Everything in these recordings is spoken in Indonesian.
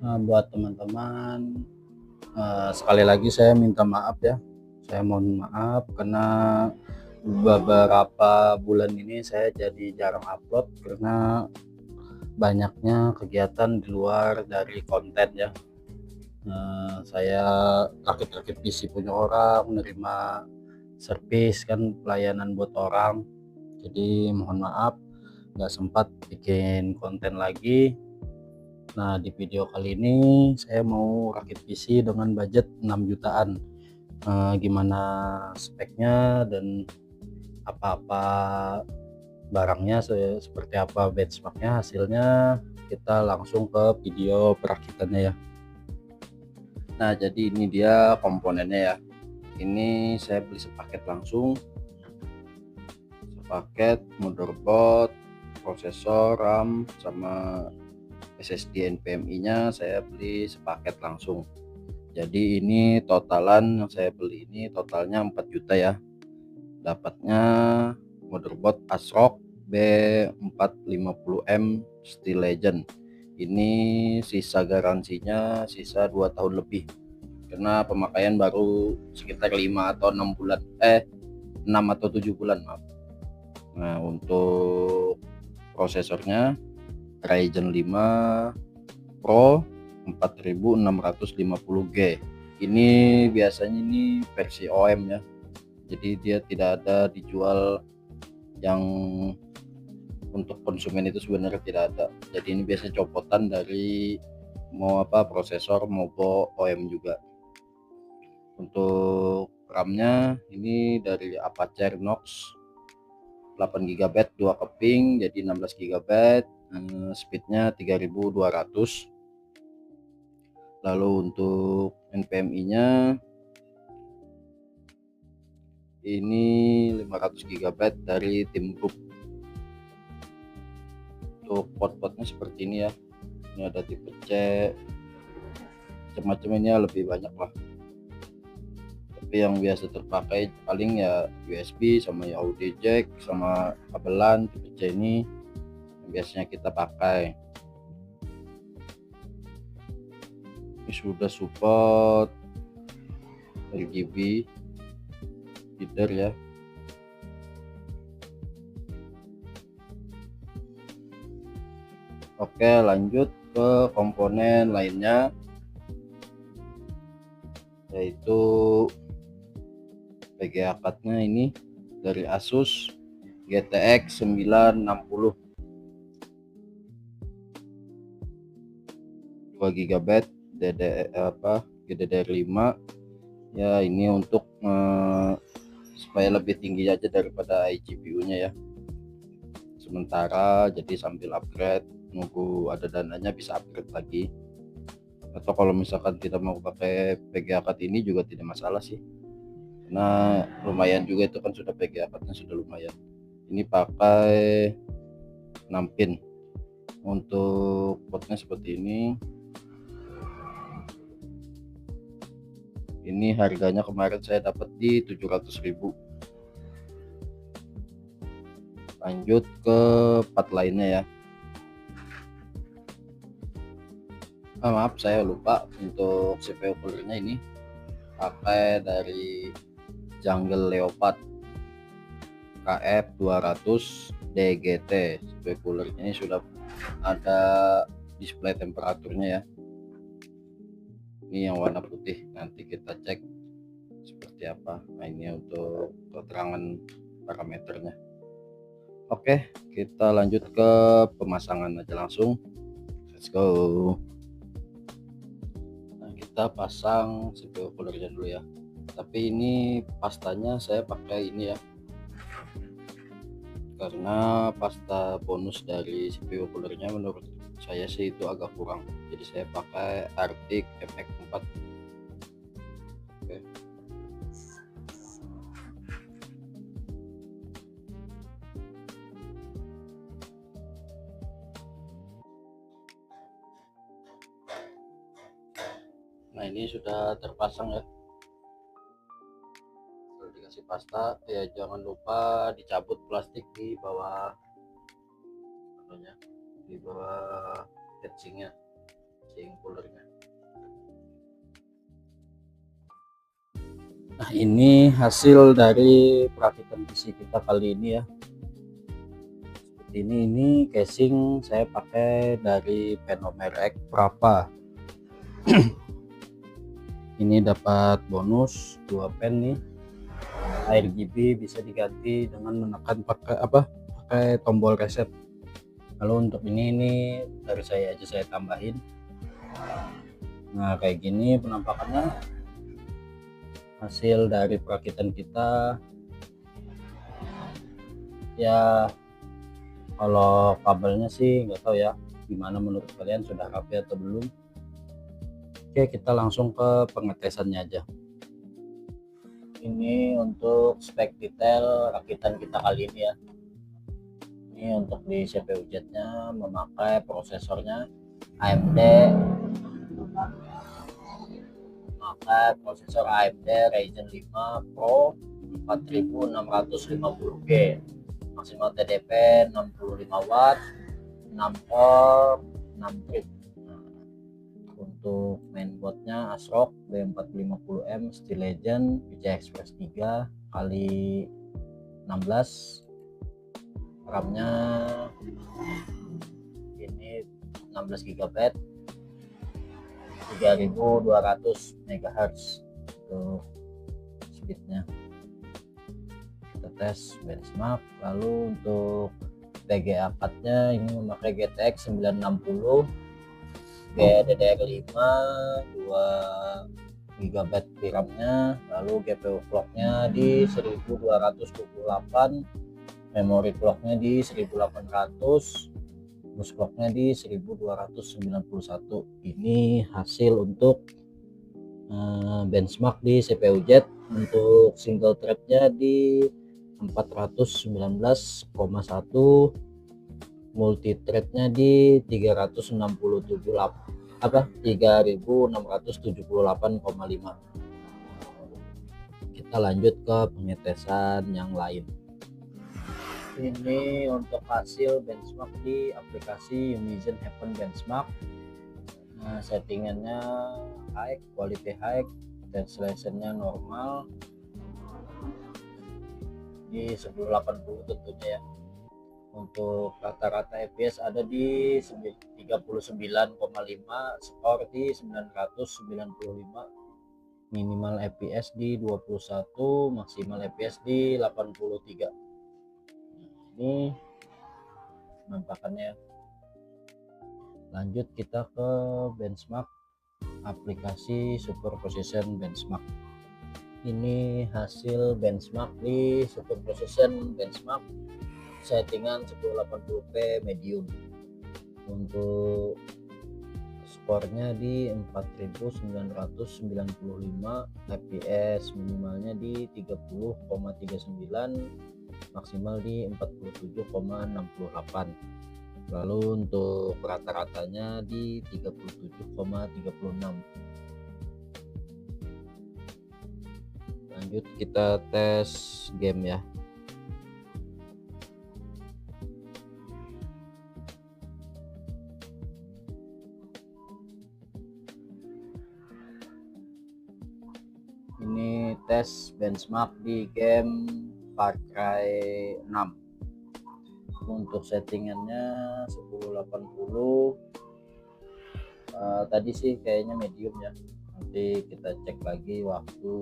Buat teman-teman, sekali lagi saya minta maaf ya. Saya mohon maaf karena beberapa bulan ini saya jadi jarang upload karena banyaknya kegiatan di luar dari konten ya. Saya rakit-rakit PC punya orang, menerima servis kan, pelayanan buat orang. Jadi mohon maaf nggak sempat bikin konten lagi. Nah, di video kali ini saya mau rakit PC dengan budget 6 jutaan. Gimana speknya dan apa-apa barangnya, seperti apa benchmarknya, hasilnya, kita langsung ke video perakitannya ya. Nah, jadi ini dia komponennya ya. Ini saya beli sepaket langsung, sepaket motherboard, prosesor, RAM, sama SSD NVMe nya saya beli sepaket langsung. Jadi ini totalan yang saya beli ini totalnya 4 juta ya. Dapatnya motherboard ASRock B450M Steel Legend. Ini sisa garansinya sisa 2 tahun lebih. Karena pemakaian baru sekitar 5 atau 6 bulan. 6 atau 7 bulan, maaf. Nah, untuk prosesornya Ryzen 5 Pro 4650G. Ini biasanya ini versi OM ya. Jadi dia tidak ada dijual yang untuk konsumen, itu sebenarnya tidak ada. Jadi ini biasanya copotan dari prosesor maupun OM juga. Untuk RAM-nya ini dari Apache Knox 8GB 2 keping, jadi 16GB, speednya 3200. Lalu untuk NVMe-nya ini 500GB dari Tim Group. Untuk port-portnya seperti ini ya. Ini ada tipe C, macam-macam, ini lebih banyak lah. Tapi yang biasa terpakai paling ya USB sama ya audio jack sama kabelan tipe C ini yang biasanya kita pakai. Ini sudah support RGB header ya. Oke, lanjut ke komponen lainnya, yaitu VGA cardnya ini dari Asus GTX 960 2GB GDDR5 ya. Ini untuk supaya lebih tinggi aja daripada iGPU-nya ya sementara. Jadi sambil upgrade, nunggu ada dananya bisa upgrade lagi. Atau kalau misalkan kita mau pakai VGA card ini juga tidak masalah sih, karena lumayan juga itu kan, sudah VGA cardnya sudah lumayan. Ini pakai 6 pin. Untuk portnya seperti ini. Ini harganya kemarin saya dapat di 700.000. Lanjut ke part lainnya ya. Maaf, saya lupa, untuk CPU coolernya ini pakai dari Jungle Leopard KF200 DGT. CPU coolernya ini sudah ada display temperaturnya ya. Ini yang warna putih, nanti kita cek seperti apa. Nah, ini untuk keterangan parameternya. Oke, kita lanjut ke pemasangan aja langsung. Let's go. Nah, kita pasang CPU coolernya dulu ya. Tapi ini pastanya saya pakai ini ya, karena pasta bonus dari CPU coolernya menurut saya sih itu agak kurang. Jadi saya pakai Arctic FX4. Oke. Nah, ini sudah terpasang ya. Kalau dikasih pasta ya jangan lupa dicabut plastik di bawah di bawah casingnya. pancing coolernya. Nah, ini hasil dari perakitan PC kita kali ini ya. Seperti ini casing saya pakai dari Venomer X Prapa. Ini dapat bonus 2 pen nih. RGB bisa diganti dengan menekan pakai tombol reset. Lalu untuk ini dari saya aja saya tambahin. Nah, kayak gini penampakannya hasil dari perakitan kita ya. Kalau kabelnya sih nggak tahu ya gimana menurut kalian, sudah rapi atau belum. Oke, kita langsung ke pengetesannya aja. Ini untuk spek detail rakitan kita kali ini ya. Ini untuk di CPU jet-nya memakai prosesornya AMD, Ryzen 5 Pro 4650G, maksimal TDP 65 watt, 6 core, 6 trip. Untuk mainboardnya ASRock B450M Steel Legend PCI Express 3 kali 16, RAM-nya ini 16 GB 3200 MHz untuk speednya. Kita tes benchmark. Lalu untuk VGA card-nya ini memakai GTX 960, GDDR5 2 GB VRAM-nya, lalu GPU clock-nya di 1228, memori clock-nya di 1800, bus clock-nya di 1291. Ini hasil untuk benchmark di CPU jet. Untuk single thread-nya di 419,1, multi thread-nya di 3678,5. Kita lanjut ke pengetesan yang lain. Ini untuk hasil benchmark di aplikasi Unizen Heaven Benchmark. Nah, settingannya high, quality high, translation-nya normal di 1080 tentunya ya. Untuk rata-rata FPS ada di 39,5, skor di 995, minimal FPS di 21, maksimal FPS di 83. Ini penampakannya. Lanjut kita ke benchmark aplikasi Super Precision Benchmark. Ini hasil benchmark di Super Precision Benchmark, settingan 1080p medium. Untuk skornya di 4995, FPS minimalnya di 30,39, maksimal di 47,68. Lalu untuk rata-ratanya di 37,36. Lanjut kita tes game ya. Ini tes benchmark di game Far Cry 6. Untuk settingannya 1080, tadi sih kayaknya medium ya. Nanti kita cek lagi waktu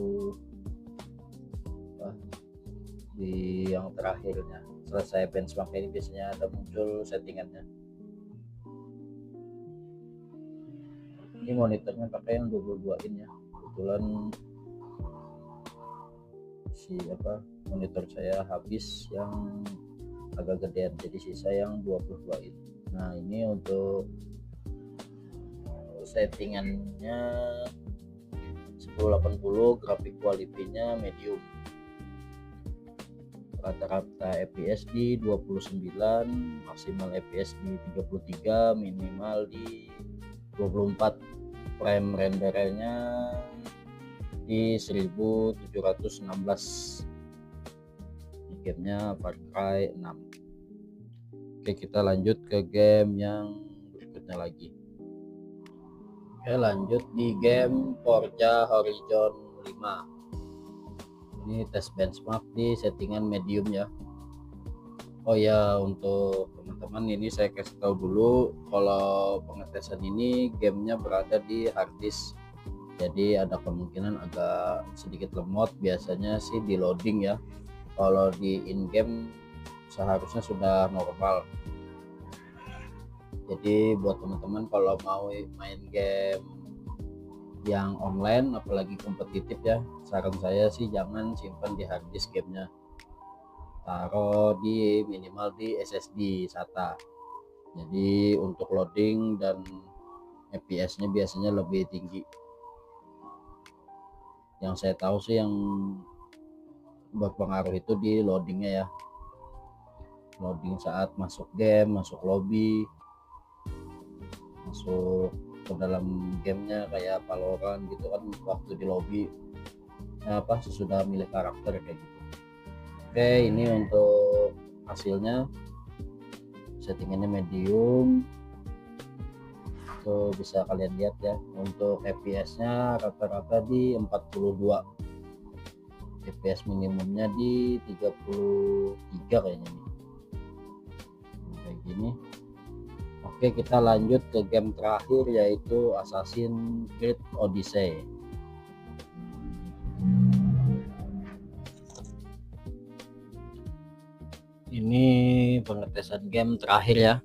di yang terakhirnya. Selesai benchmark ini biasanya ada muncul settingannya. Ini monitornya pakai yang 22 in ya. Kebetulan monitor saya habis yang agak gedean, jadi sisa yang 22 in. Nah, ini untuk settingannya 1080, grafik quality-nya medium, rata-rata FPS di 29, maksimal FPS di 33, minimal di 24, frame rendernya di 1716. Gamenya Far Cry 6. Oke, kita lanjut ke game yang berikutnya lagi. Oke, lanjut di game Forza Horizon 5. Ini tes benchmark di settingan medium ya. Oh ya, untuk teman-teman ini saya kasih tahu dulu kalau pengetesan ini gamenya berada di harddisk, jadi ada kemungkinan agak sedikit lemot, biasanya sih di loading ya. Kalau di in game seharusnya sudah normal. Jadi buat teman-teman kalau mau main game yang online apalagi kompetitif ya, saran saya sih jangan simpan di harddisk gamenya, taruh di minimal di SSD SATA. Jadi untuk loading dan FPS-nya biasanya lebih tinggi. Yang saya tahu sih yang berpengaruh itu di loadingnya ya, loading saat masuk game, masuk lobby, masuk ke dalam gamenya kayak Valorant gitu kan, waktu di lobby sesudah milih karakter kayak gitu. Oke, ini untuk hasilnya, settingannya medium tuh, bisa kalian lihat ya. Untuk FPS-nya rata-rata di 42, FPS minimumnya di 33 kayaknya nih, kayak gini. Oke, kita lanjut ke game terakhir yaitu Assassin's Creed Odyssey. Ini pengetesan game terakhir ya.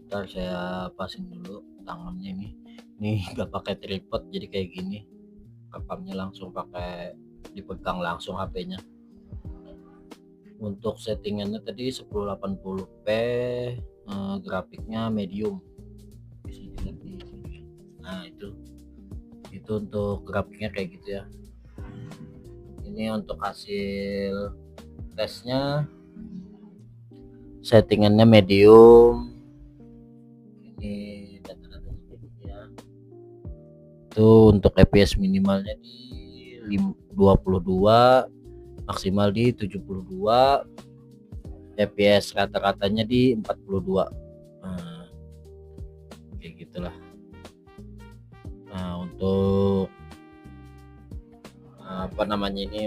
Ntar saya pasang dulu tangannya ini nggak pakai tripod, jadi kayak gini rekamnya langsung pakai dipegang langsung HP-nya. Untuk settingannya tadi 1080p, grafiknya medium. Nah itu untuk grafiknya kayak gitu ya. Ini untuk hasil tesnya, settingannya medium. Ini data-datanya kayak gitu ya. Itu untuk FPS minimalnya di 22, maksimal di 72, FPS rata-ratanya di 42. Nah, kayak gitulah. Nah, untuk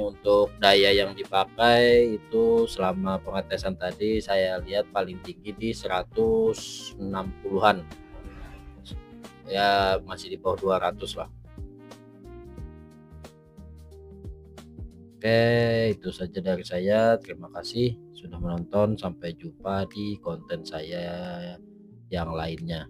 untuk daya yang dipakai itu selama pengetesan tadi saya lihat paling tinggi di 160-an. Ya masih di bawah 200 lah. Oke, itu saja dari saya. Terima kasih sudah menonton. Sampai jumpa di konten saya yang lainnya.